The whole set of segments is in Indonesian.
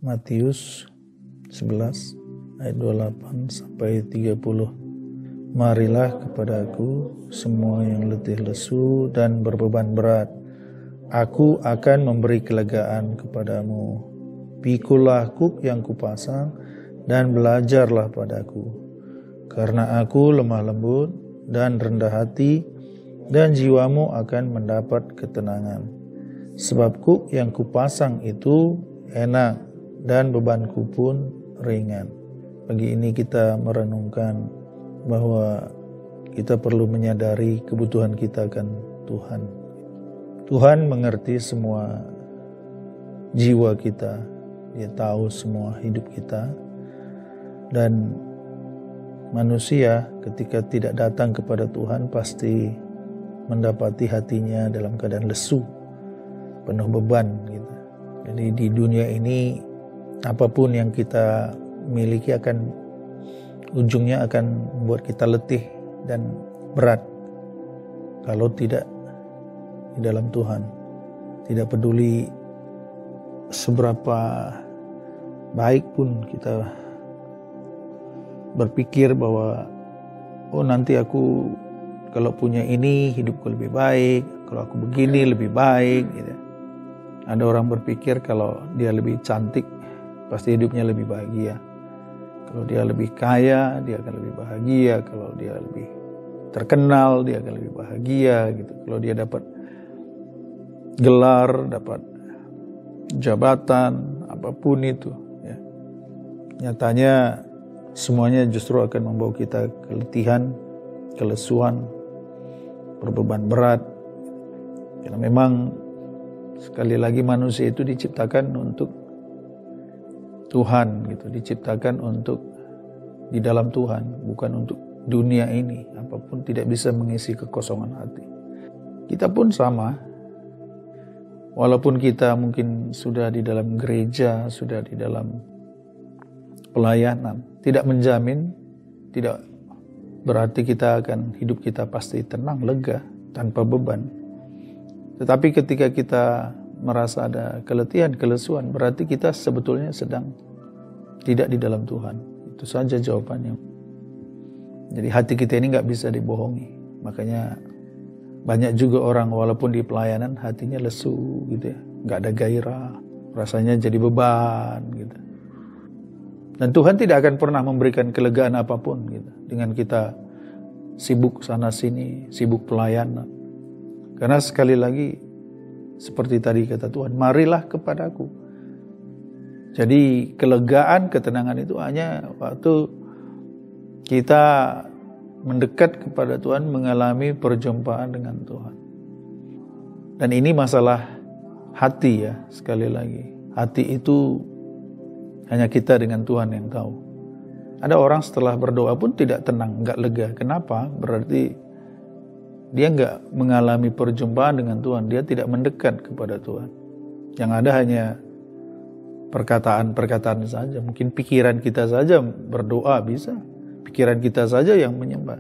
Matius 11 ayat 28 sampai 30. Marilah kepadaku semua yang letih lesu dan berbeban berat, aku akan memberi kelegaan kepadamu. Pikulah kuk yang kupasang dan belajarlah padaku, karena aku lemah lembut dan rendah hati, dan jiwamu akan mendapat ketenangan. Sebab kuk yang kupasang itu enak dan bebanku pun ringan. Pagi ini kita merenungkan bahwa kita perlu menyadari kebutuhan kita akan Tuhan. Tuhan mengerti semua jiwa kita, Dia tahu semua hidup kita. Dan manusia ketika tidak datang kepada Tuhan pasti mendapati hatinya dalam keadaan lesu, penuh beban gitu. Jadi di dunia ini apapun yang kita miliki ujungnya akan membuat kita letih dan berat kalau tidak di dalam Tuhan. Tidak peduli seberapa baik pun kita berpikir bahwa nanti aku kalau punya ini hidupku lebih baik, kalau aku begini lebih baik gitu. Ada orang berpikir kalau dia lebih cantik pasti hidupnya lebih bahagia. Kalau dia lebih kaya dia akan lebih bahagia, kalau dia lebih terkenal dia akan lebih bahagia gitu. Kalau dia dapat gelar, dapat jabatan, apapun itu ya. Nyatanya semuanya justru akan membawa kita keletihan, kelesuan, berbeban berat. Karena memang sekali lagi manusia itu diciptakan untuk Tuhan gitu, diciptakan untuk di dalam Tuhan, bukan untuk dunia ini. Apapun tidak bisa mengisi kekosongan hati. Kita pun sama. Walaupun kita mungkin sudah di dalam gereja, sudah di dalam pelayanan, tidak menjamin, tidak berarti hidup kita pasti tenang, lega, tanpa beban. Tetapi ketika kita merasa ada keletihan, kelesuan, berarti kita sebetulnya sedang tidak di dalam Tuhan. Itu saja jawabannya. Jadi hati kita ini gak bisa dibohongi. Makanya banyak juga orang walaupun di pelayanan hatinya lesu gitu ya, gak ada gairah, rasanya jadi beban gitu. Dan Tuhan tidak akan pernah memberikan kelegaan apapun gitu, dengan kita sibuk sana sini, sibuk pelayanan. Karena sekali lagi seperti tadi kata Tuhan, marilah kepadaku. Jadi kelegaan, ketenangan itu hanya waktu kita mendekat kepada Tuhan, mengalami perjumpaan dengan Tuhan. Dan ini masalah hati ya, sekali lagi. Hati itu hanya kita dengan Tuhan yang tahu. Ada orang setelah berdoa pun tidak tenang, enggak lega. Kenapa? Berarti dia enggak mengalami perjumpaan dengan Tuhan. Dia tidak mendekat kepada Tuhan. Yang ada hanya perkataan-perkataan saja. Mungkin pikiran kita saja berdoa bisa. Pikiran kita saja yang menyembah.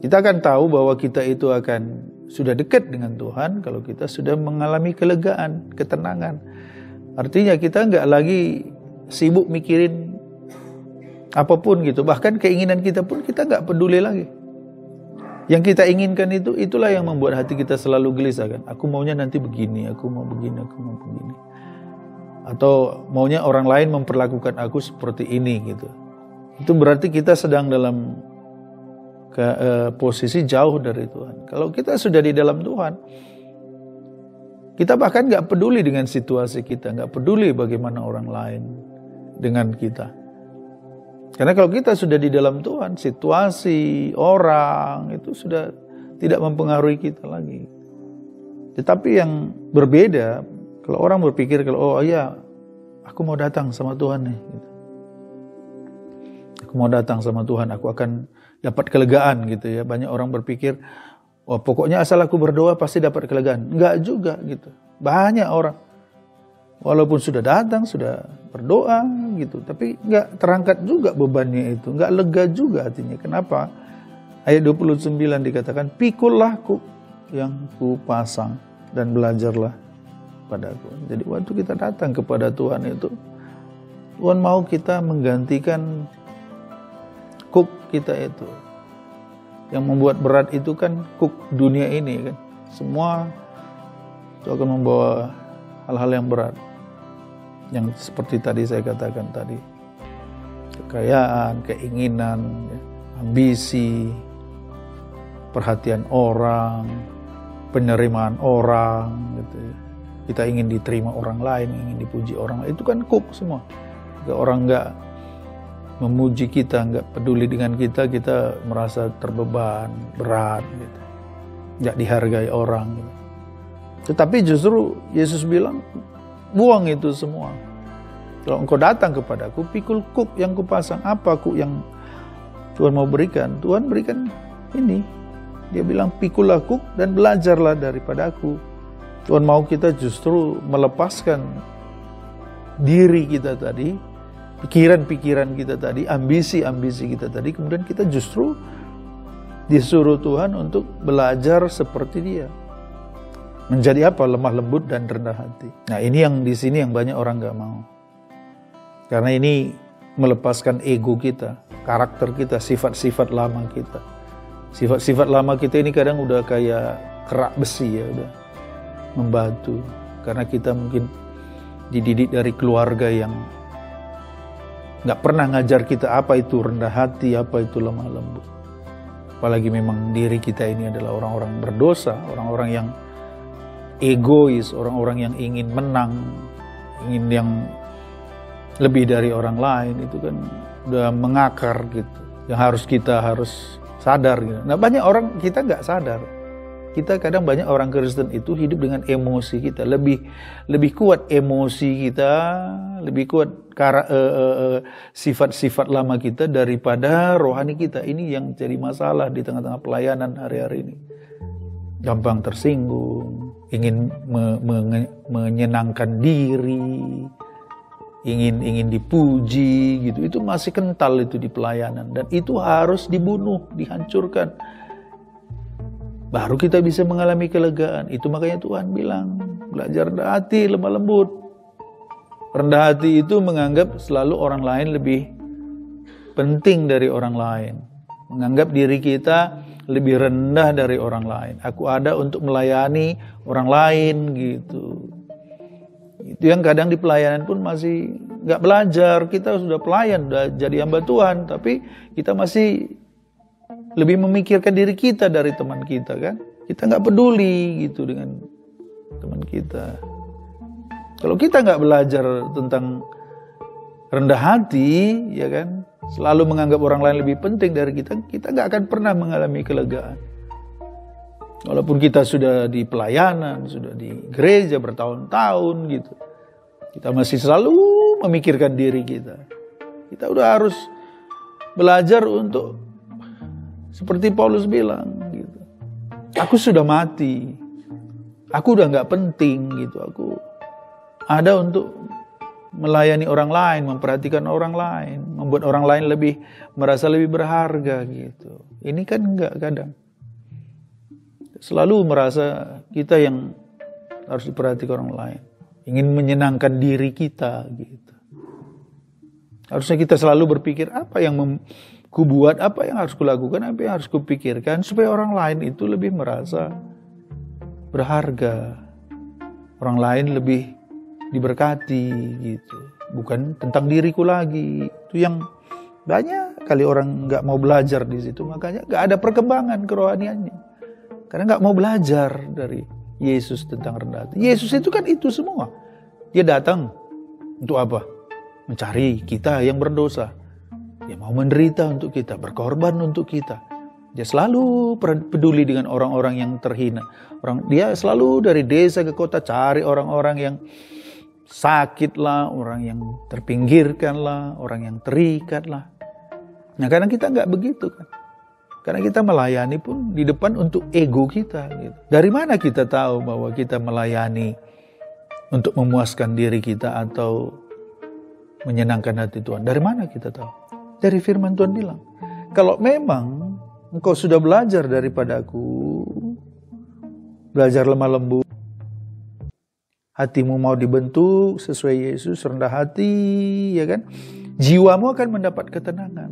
Kita akan tahu bahwa kita itu akan sudah dekat dengan Tuhan kalau kita sudah mengalami kelegaan, ketenangan. Artinya kita enggak lagi sibuk mikirin apapun gitu. Bahkan keinginan kita pun kita enggak peduli lagi. Yang kita inginkan itulah yang membuat hati kita selalu gelisah kan. Aku maunya nanti begini, aku mau begini, aku mau begini. Atau maunya orang lain memperlakukan aku seperti ini gitu. Itu berarti kita sedang dalam posisi jauh dari Tuhan. Kalau kita sudah di dalam Tuhan, kita bahkan gak peduli dengan situasi kita, gak peduli bagaimana orang lain dengan kita. Karena kalau kita sudah di dalam Tuhan, situasi, orang, itu sudah tidak mempengaruhi kita lagi. Tetapi yang berbeda, kalau orang berpikir, aku mau datang sama Tuhan nih. Gitu. Aku mau datang sama Tuhan, aku akan dapat kelegaan gitu ya. Banyak orang berpikir, pokoknya asal aku berdoa pasti dapat kelegaan. Enggak juga gitu. Banyak orang, walaupun sudah datang, sudah berdoa gitu, tapi enggak terangkat juga bebannya itu. Enggak lega juga hatinya. Kenapa? Ayat 29 dikatakan, pikullah kuk yang ku pasang dan belajarlah padaku. Jadi waktu kita datang kepada Tuhan itu, Tuhan mau kita menggantikan kuk kita itu. Yang membuat berat itu kan kuk dunia ini kan. Semua itu akan membawa hal-hal yang berat. Yang seperti tadi saya katakan tadi. Kekayaan, keinginan, ambisi, perhatian orang, penerimaan orang gitu ya. Kita ingin diterima orang lain, ingin dipuji orang lain. Itu kan kuk semua. Jika orang nggak memuji kita, nggak peduli dengan kita, kita merasa terbeban, berat, gitu. Nggak dihargai orang. Gitu. Tetapi justru Yesus bilang, buang itu semua. Kalau engkau datang kepadaku, pikul kuk yang kupasang. Apa kuk yang Tuhan mau berikan? Tuhan berikan ini. Dia bilang, pikulah kuk dan belajarlah daripada aku. Tuhan mau kita justru melepaskan diri kita tadi, pikiran-pikiran kita tadi, ambisi-ambisi kita tadi, kemudian kita justru disuruh Tuhan untuk belajar seperti Dia. Menjadi apa? Lemah lembut dan rendah hati. Nah, ini yang di sini yang banyak orang gak mau. Karena ini melepaskan ego kita, karakter kita, sifat-sifat lama kita. Sifat-sifat lama kita ini kadang udah kayak kerak besi ya, udah membatu. Karena kita mungkin dididik dari keluarga yang gak pernah ngajar kita apa itu rendah hati, apa itu lemah lembut. Apalagi memang diri kita ini adalah orang-orang berdosa, orang-orang yang egois, orang-orang yang ingin menang, ingin yang lebih dari orang lain. Itu kan udah mengakar gitu. Yang kita harus sadar gitu. Nah, banyak orang kita gak sadar. Kita kadang banyak orang Kristen itu hidup dengan emosi kita. Lebih kuat emosi kita, lebih kuat sifat-sifat lama kita daripada rohani kita. Ini yang jadi masalah di tengah-tengah pelayanan hari-hari ini. Gampang tersinggung, ingin menyenangkan diri, ingin dipuji gitu. Itu masih kental itu di pelayanan. Dan itu harus dibunuh, dihancurkan. Baru kita bisa mengalami kelegaan. Itu makanya Tuhan bilang, belajar rendah hati, lemah lembut. Rendah hati itu menganggap selalu orang lain lebih penting dari orang lain. Menganggap diri kita lebih rendah dari orang lain. Aku ada untuk melayani orang lain gitu. Itu yang kadang di pelayanan pun masih gak belajar. Kita sudah pelayan, sudah jadi hamba Tuhan. Tapi kita masih lebih memikirkan diri kita dari teman kita kan. Kita gak peduli gitu dengan teman kita. Kalau kita gak belajar tentang rendah hati, ya kan, selalu menganggap orang lain lebih penting dari kita, kita gak akan pernah mengalami kelegaan. Walaupun kita sudah di pelayanan, sudah di gereja bertahun-tahun gitu, kita masih selalu memikirkan diri kita. Kita udah harus belajar untuk seperti Paulus bilang gitu. Aku sudah mati. Aku udah gak penting gitu. Aku ada untuk melayani orang lain, memperhatikan orang lain, membuat orang lain merasa lebih berharga gitu. Ini kan enggak kadang. Selalu merasa kita yang harus diperhatikan orang lain. Ingin menyenangkan diri kita gitu. Harusnya kita selalu berpikir apa yang kubuat, apa yang harus kulakukan, apa yang harus kupikirkan supaya orang lain itu lebih merasa berharga. Orang lain lebih diberkati gitu. Bukan tentang diriku lagi. Itu yang banyak kali orang gak mau belajar di situ. Makanya gak ada perkembangan kerohaniannya. Karena gak mau belajar dari Yesus tentang rendah hati. Yesus itu kan itu semua. Dia datang untuk apa? Mencari kita yang berdosa. Dia mau menderita untuk kita, berkorban untuk kita. Dia selalu peduli dengan orang-orang yang terhina. Dia selalu dari desa ke kota cari orang-orang yang sakit lah, orang yang terpinggirkan lah, orang yang terikat lah. Nah, kadang kita nggak begitu kan. Karena kita melayani pun di depan untuk ego kita. Gitu. Dari mana kita tahu bahwa kita melayani untuk memuaskan diri kita atau menyenangkan hati Tuhan? Dari mana kita tahu? Dari firman Tuhan bilang, kalau memang engkau sudah belajar daripadaku, belajar lemah lembut, hatimu mau dibentuk sesuai Yesus, rendah hati, ya kan? Jiwamu akan mendapat ketenangan.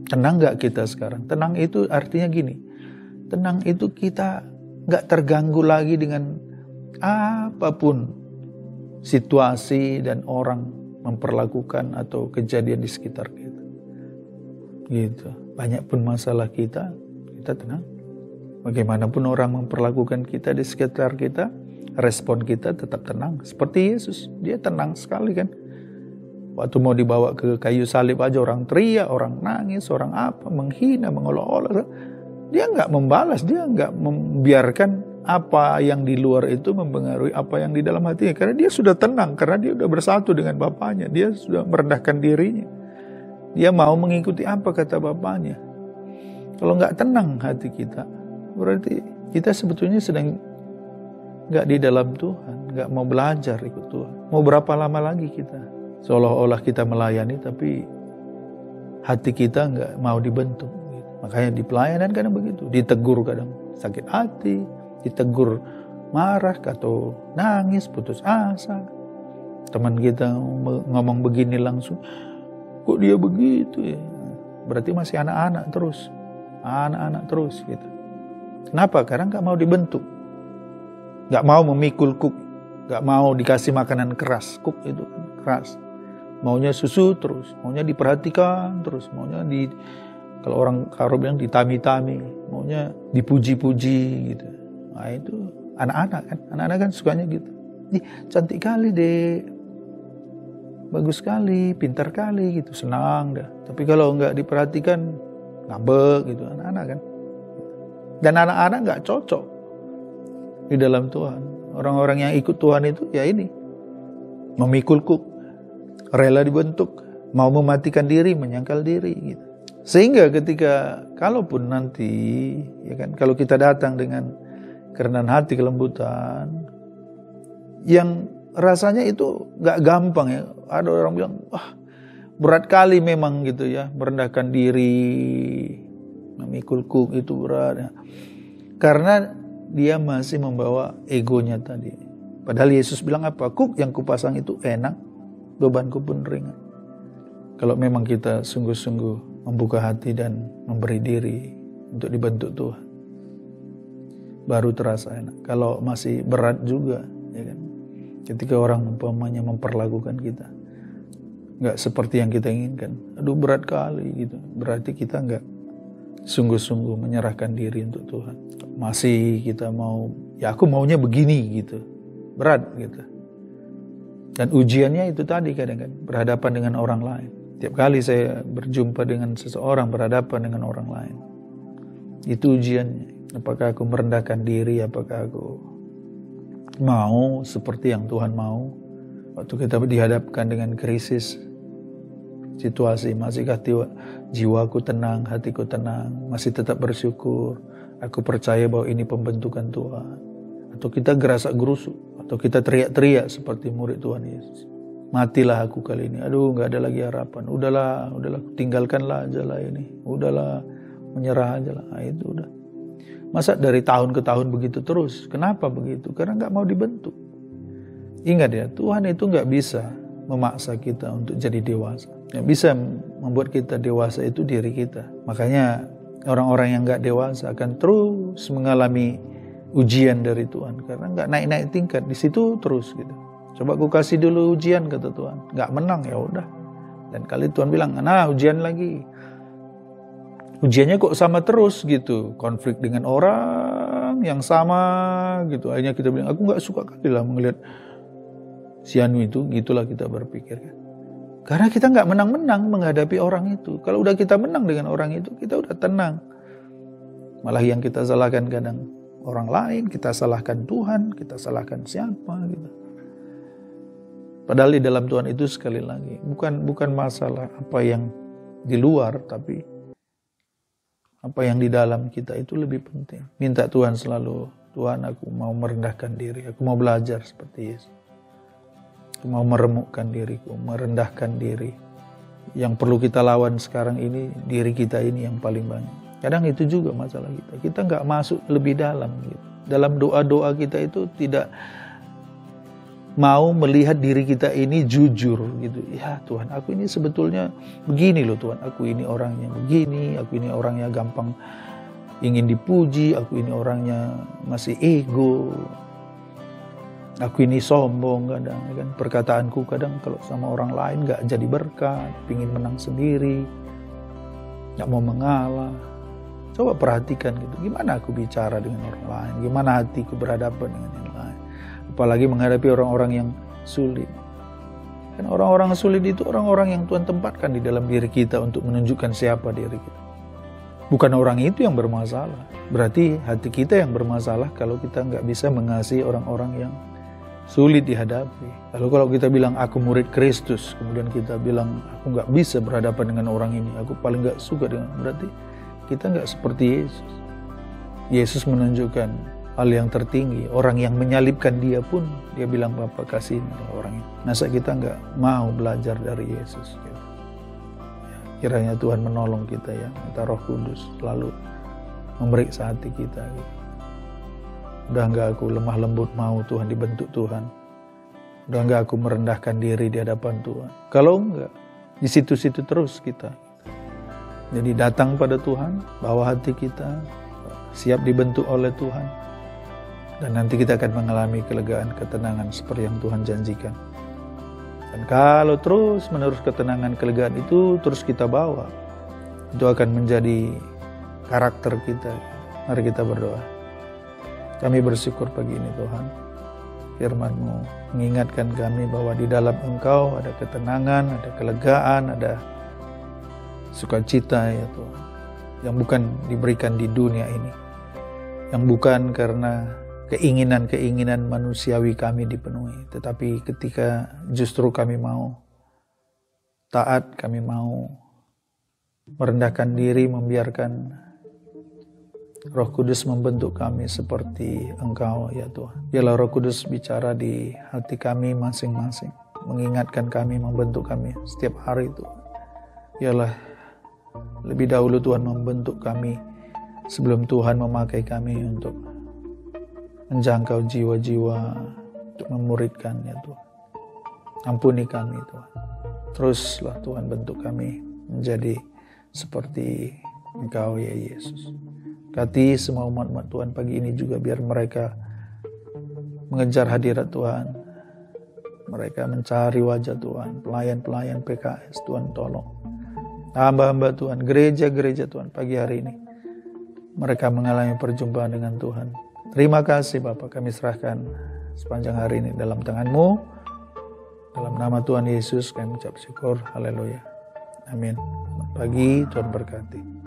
Tenang gak kita sekarang? Tenang itu artinya gini, tenang itu kita gak terganggu lagi dengan apapun situasi dan orang memperlakukan atau kejadian di sekitar kita. Gitu. Banyak pun masalah kita tenang. Bagaimanapun orang memperlakukan kita di sekitar kita, respon kita tetap tenang. Seperti Yesus, dia tenang sekali kan. Waktu mau dibawa ke kayu salib aja orang teriak, orang nangis, orang apa, menghina, mengolok-olok. Dia nggak membalas, dia nggak membiarkan apa yang di luar itu mempengaruhi apa yang di dalam hatinya. Karena dia sudah tenang, karena dia sudah bersatu dengan Bapaknya. Dia sudah merendahkan dirinya. Dia mau mengikuti apa kata Bapaknya. Kalau nggak tenang hati kita, berarti kita sebetulnya sedang nggak di dalam Tuhan, nggak mau belajar ikut Tuhan. Mau berapa lama lagi kita? Seolah-olah kita melayani, tapi hati kita nggak mau dibentuk. Makanya di pelayanan kadang begitu, ditegur kadang sakit hati, ditegur marah atau nangis, putus asa. Teman kita ngomong begini langsung, kok dia begitu ya? Berarti masih anak-anak terus gitu. Kenapa? Karena nggak mau dibentuk, nggak mau memikul kuk, nggak mau dikasih makanan keras. Kuk itu keras, maunya susu terus, maunya diperhatikan terus, maunya kalau orang Karo bilang ditami-tami, maunya dipuji-puji gitu. Nah itu anak-anak kan sukanya gitu. Ih, cantik kali deh, bagus sekali, pintar kali gitu, senang dah. Tapi kalau nggak diperhatikan, ngambek gitu anak-anak kan. Dan anak-anak nggak cocok di dalam Tuhan. Orang-orang yang ikut Tuhan itu ya ini, memikul kuk, rela dibentuk, mau mematikan diri, menyangkal diri gitu. Sehingga ketika kalaupun nanti ya kan, kalau kita datang dengan kerendahan hati, kelembutan, yang rasanya itu gak gampang ya. Ada orang bilang, wah berat kali memang gitu ya, merendahkan diri, memikul kuk itu berat ya. Karena dia masih membawa egonya tadi. Padahal Yesus bilang apa? Kuk yang kupasang itu enak, bebanku pun ringan. Kalau memang kita sungguh-sungguh membuka hati dan memberi diri untuk dibentuk Tuhan, baru terasa enak. Kalau masih berat juga, ya kan? Ketika orang umpamanya memperlakukan kita nggak seperti yang kita inginkan, aduh berat kali gitu. Berarti kita nggak sungguh-sungguh menyerahkan diri untuk Tuhan. Masih kita mau, ya aku maunya begini gitu, berat gitu. Dan ujiannya itu tadi kadang-kadang berhadapan dengan orang lain. Tiap kali saya berjumpa dengan seseorang, berhadapan dengan orang lain, itu ujiannya. Apakah aku merendahkan diri, apakah aku mau seperti yang Tuhan mau. Waktu kita dihadapkan dengan krisis, situasi, masihkah jiwaku tenang, hatiku tenang, masih tetap bersyukur, aku percaya bahwa ini pembentukan Tuhan. Atau kita gerasak gerusuk, atau kita teriak-teriak seperti murid Tuhan Yesus. Matilah aku kali ini, aduh gak ada lagi harapan, udahlah, tinggalkanlah aja lah ini, udahlah, menyerah aja lah, nah, itu udah. Masa dari tahun ke tahun begitu terus? Kenapa begitu? Karena gak mau dibentuk. Ingat ya, Tuhan itu gak bisa memaksa kita untuk jadi dewasa. Yang bisa membuat kita dewasa itu diri kita. Makanya orang-orang yang gak dewasa akan terus mengalami ujian dari Tuhan. Karena gak naik-naik tingkat, di situ terus gitu. Coba aku kasih dulu ujian kata Tuhan, nggak menang ya udah. Dan kali Tuhan bilang, nah ujian lagi. Ujiannya kok sama terus gitu, konflik dengan orang yang sama gitu. Akhirnya kita bilang, aku nggak suka kali lah melihat si Anu itu, gitulah kita berpikir kan. Karena kita nggak menang-menang menghadapi orang itu. Kalau udah kita menang dengan orang itu, kita udah tenang. Malah yang kita salahkan kadang orang lain, kita salahkan Tuhan, kita salahkan siapa gitu. Padahal di dalam Tuhan itu sekali lagi bukan masalah apa yang di luar, tapi apa yang di dalam kita itu lebih penting. Minta Tuhan selalu, Tuhan aku mau merendahkan diri, aku mau belajar seperti Yesus. Aku mau meremukkan diriku, merendahkan diri. Yang perlu kita lawan sekarang ini, diri kita ini yang paling banyak. Kadang itu juga masalah kita. Kita nggak masuk lebih dalam gitu. Dalam doa-doa kita itu tidak mau melihat diri kita ini jujur gitu. Ya Tuhan, aku ini sebetulnya begini loh Tuhan. Aku ini orangnya begini, aku ini orangnya gampang ingin dipuji, aku ini orangnya masih ego. Aku ini sombong kadang, kan perkataanku kadang kalau sama orang lain gak jadi berkat, pingin menang sendiri, gak mau mengalah. Coba perhatikan gitu, gimana aku bicara dengan orang lain, gimana hatiku berhadapan dengan yang lain. Apalagi menghadapi orang-orang yang sulit. Kan orang-orang sulit itu orang-orang yang Tuhan tempatkan di dalam diri kita untuk menunjukkan siapa diri kita. Bukan orang itu yang bermasalah. Berarti hati kita yang bermasalah kalau kita gak bisa mengasihi orang-orang yang sulit dihadapi. Lalu kalau kita bilang aku murid Kristus, kemudian kita bilang aku gak bisa berhadapan dengan orang ini, aku paling gak suka dengan, berarti kita gak seperti Yesus. Yesus menunjukkan hal yang tertinggi, orang yang menyalibkan dia pun dia bilang Bapa kasihilah orang ini. Masa kita gak mau belajar dari Yesus gitu. Kiranya Tuhan menolong kita ya, minta Roh Kudus selalu memeriksa hati kita gitu. Udah enggak aku lemah lembut mau Tuhan dibentuk Tuhan. Udah enggak aku merendahkan diri di hadapan Tuhan. Kalau enggak, di situ-situ terus kita. Jadi datang pada Tuhan, bawa hati kita, siap dibentuk oleh Tuhan. Dan nanti kita akan mengalami kelegaan, ketenangan seperti yang Tuhan janjikan. Dan kalau terus menerus ketenangan, kelegaan itu terus kita bawa, itu akan menjadi karakter kita. Mari kita berdoa. Kami bersyukur pagi ini Tuhan, firman-Mu mengingatkan kami bahwa di dalam Engkau ada ketenangan, ada kelegaan, ada sukacita ya Tuhan. Yang bukan diberikan di dunia ini. Yang bukan karena keinginan-keinginan manusiawi kami dipenuhi. Tetapi ketika justru kami mau taat, kami mau merendahkan diri, membiarkan Roh Kudus membentuk kami seperti Engkau ya Tuhan. Biarlah Roh Kudus bicara di hati kami masing-masing. Mengingatkan kami, membentuk kami setiap hari Tuhan. Biarlah lebih dahulu Tuhan membentuk kami sebelum Tuhan memakai kami untuk menjangkau jiwa-jiwa, untuk memuridkan ya Tuhan. Ampuni kami Tuhan. Teruslah Tuhan bentuk kami menjadi seperti Engkau ya Yesus. Berkati semua umat-umat Tuhan pagi ini juga biar mereka mengejar hadirat Tuhan. Mereka mencari wajah Tuhan. Pelayan-pelayan PKS Tuhan tolong. Hamba-hamba Tuhan, gereja-gereja Tuhan pagi hari ini. Mereka mengalami perjumpaan dengan Tuhan. Terima kasih Bapa, kami serahkan sepanjang hari ini dalam tangan-Mu. Dalam nama Tuhan Yesus kami ucap syukur. Haleluya. Amin. Selamat pagi, Tuhan berkati.